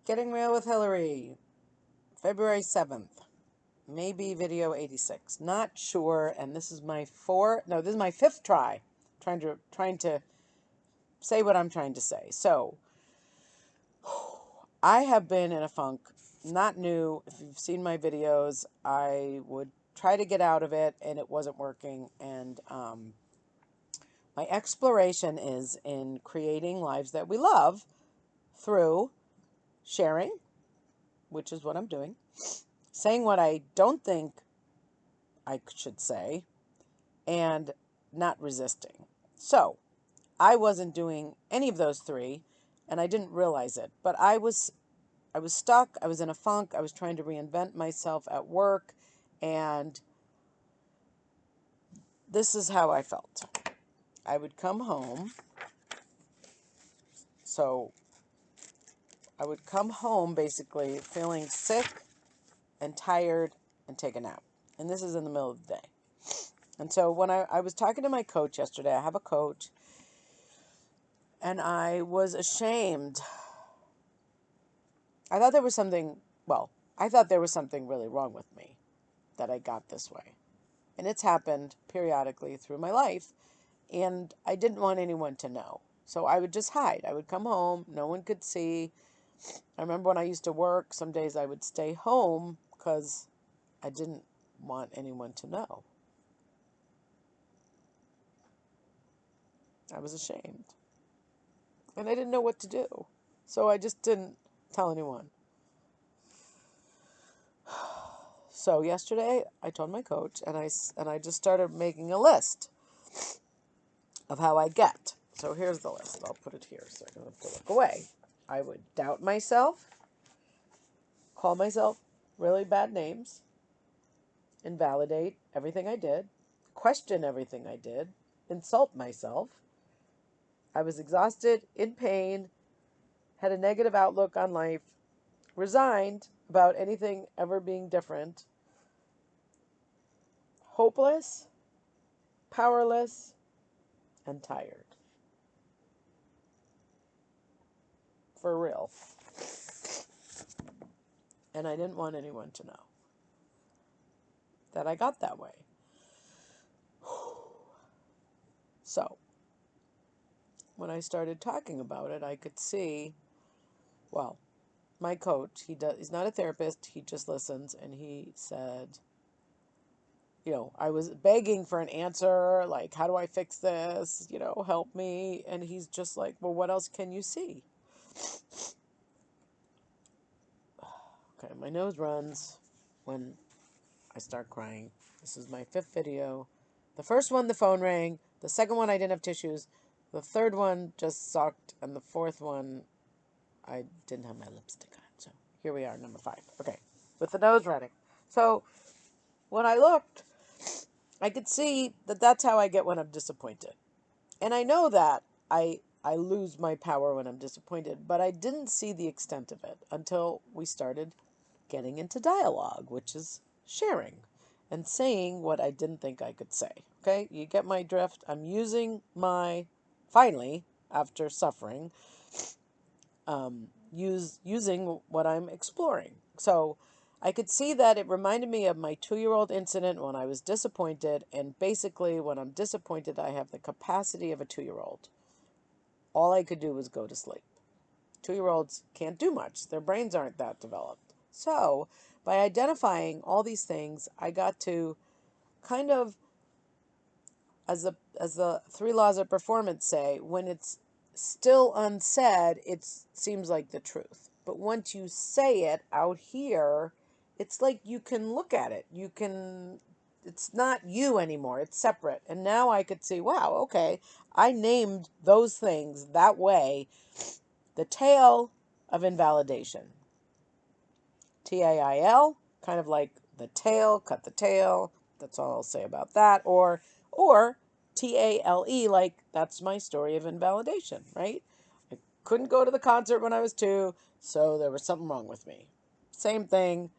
Getting Real with Hillary, February 7th. Maybe video 86. Not sure, and this is my fifth try trying to say what I'm trying to say. So, I have been in a funk, not new. If you've seen my videos, I would try to get out of it, and it wasn't working. And my exploration is in creating lives that we love through sharing, which is what I'm doing, saying what I don't think I should say, and not resisting. So, I wasn't doing any of those three, and I didn't realize it. But I was stuck. I was in a funk. I was trying to reinvent myself at work, and this is how I felt. I would come home. So, I would come home basically feeling sick and tired and take a nap. And this is in the middle of the day. And so when I was talking to my coach yesterday, I have a coach, and I was ashamed. I thought there was something really wrong with me that I got this way. And it's happened periodically through my life, and I didn't want anyone to know. So I would just hide. I would come home, no one could see. I remember when I used to work, some days I would stay home because I didn't want anyone to know. I was ashamed. And I didn't know what to do. So I just didn't tell anyone. So yesterday I told my coach, and I just started making a list of how I get. So here's the list. I'll put it here so I don't have to look away. I would doubt myself, call myself really bad names, invalidate everything I did, question everything I did, insult myself. I was exhausted, in pain, had a negative outlook on life, resigned about anything ever being different, hopeless, powerless, and tired. For real. And I didn't want anyone to know that I got that way. So, when I started talking about it, I could see, well, my coach, he's not a therapist, he just listens, and he said, I was begging for an answer, like, how do I fix this? Help me. And he's just like, well, what else can you see? Okay, my nose runs when I start crying. This is my fifth video. The first one, the phone rang. The second one, I didn't have tissues. The third one just sucked. And the fourth one, I didn't have my lipstick on. So here we are, number 5. Okay, with the nose running. So when I looked, I could see that that's how I get when I'm disappointed. And I know that I lose my power when I'm disappointed, but I didn't see the extent of it until we started getting into dialogue, which is sharing and saying what I didn't think I could say. Okay, you get my drift. I'm using finally, after suffering, using what I'm exploring. So I could see that it reminded me of my 2-year-old incident when I was disappointed, and basically when I'm disappointed, I have the capacity of a 2-year-old. All I could do was go to sleep. 2-year-olds can't do much. Their brains aren't that developed. So by identifying all these things, I got to kind of, as the 3 laws of performance say, when it's still unsaid, it seems like the truth. But once you say it out here, it's like you can look at it. It's not you anymore. It's separate. And now I could see, wow, okay, I named those things that way. The tail of invalidation. TAIL, kind of like the tail, cut the tail. That's all I'll say about that. Or TALE, like that's my story of invalidation, right? I couldn't go to the concert when I was 2, so there was something wrong with me. Same thing,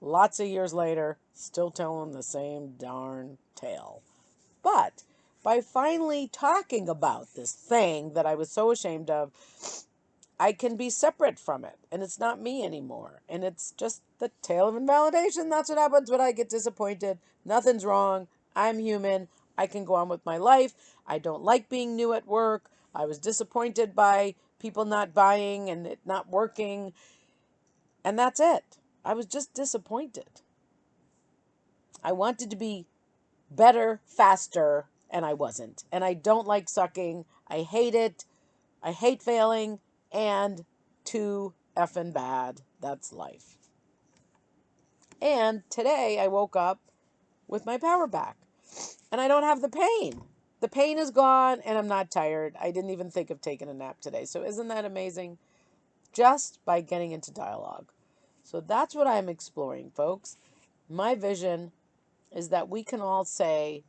lots of years later, still telling the same darn tale. But by finally talking about this thing that I was so ashamed of, I can be separate from it, and it's not me anymore. And it's just the tale of invalidation. That's what happens when I get disappointed. Nothing's wrong. I'm human. I can go on with my life. I don't like being new at work. I was disappointed by people not buying and it not working. And that's it. I was just disappointed. I wanted to be better, faster, and I wasn't. And I don't like sucking. I hate it. I hate failing. And too effing bad. That's life. And today I woke up with my power back. And I don't have the pain. The pain is gone and I'm not tired. I didn't even think of taking a nap today. So isn't that amazing? Just by getting into dialogue. So that's what I'm exploring, folks. My vision is that we can all say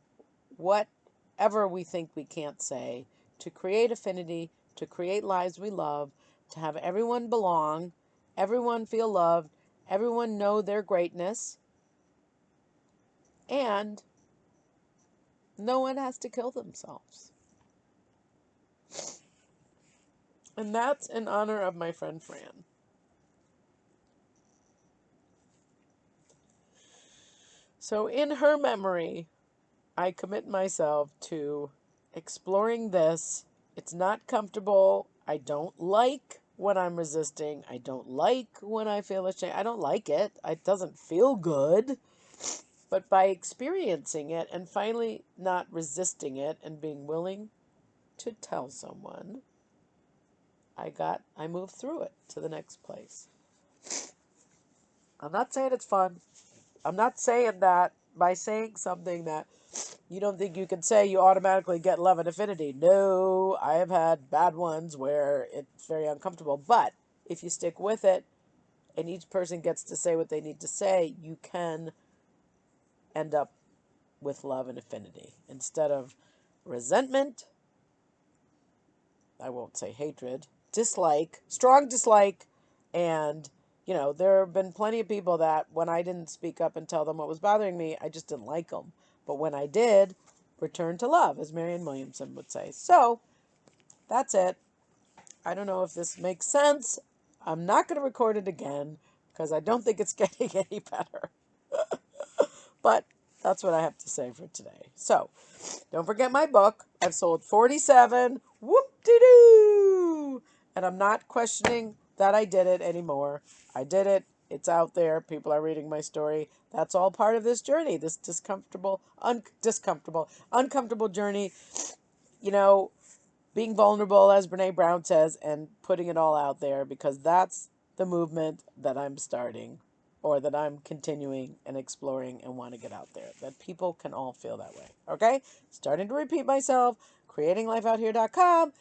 whatever we think we can't say to create affinity, to create lives we love, to have everyone belong, everyone feel loved, everyone know their greatness, and no one has to kill themselves. And that's in honor of my friend Fran. So in her memory, I commit myself to exploring this. It's not comfortable. I don't like when I'm resisting. I don't like when I feel ashamed. I don't like it. It doesn't feel good. But by experiencing it and finally not resisting it and being willing to tell someone, I moved through it to the next place. I'm not saying it's fun. I'm not saying that by saying something that you don't think you can say, you automatically get love and affinity. No, I have had bad ones where it's very uncomfortable. But if you stick with it and each person gets to say what they need to say, you can end up with love and affinity. Instead of resentment, I won't say hatred, dislike, strong dislike, and there have been plenty of people that when I didn't speak up and tell them what was bothering me, I just didn't like them. But when I did, return to love, as Marianne Williamson would say. So that's it. I don't know if this makes sense. I'm not going to record it again because I don't think it's getting any better. But that's what I have to say for today. So don't forget my book. I've sold 47. Whoop-de-doo! And I'm not questioning that I did it anymore. I did it. It's out there. People are reading my story. That's all part of this journey, this uncomfortable journey. Being vulnerable, as Brene Brown says, and putting it all out there because that's the movement that I'm starting or that I'm continuing and exploring and want to get out there. That people can all feel that way. Okay? Starting to repeat myself, creatinglifeouthere.com.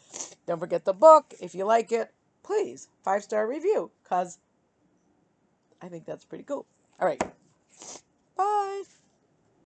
Don't forget the book. If you like it, please, 5-star review because I think that's pretty cool. All right. Bye.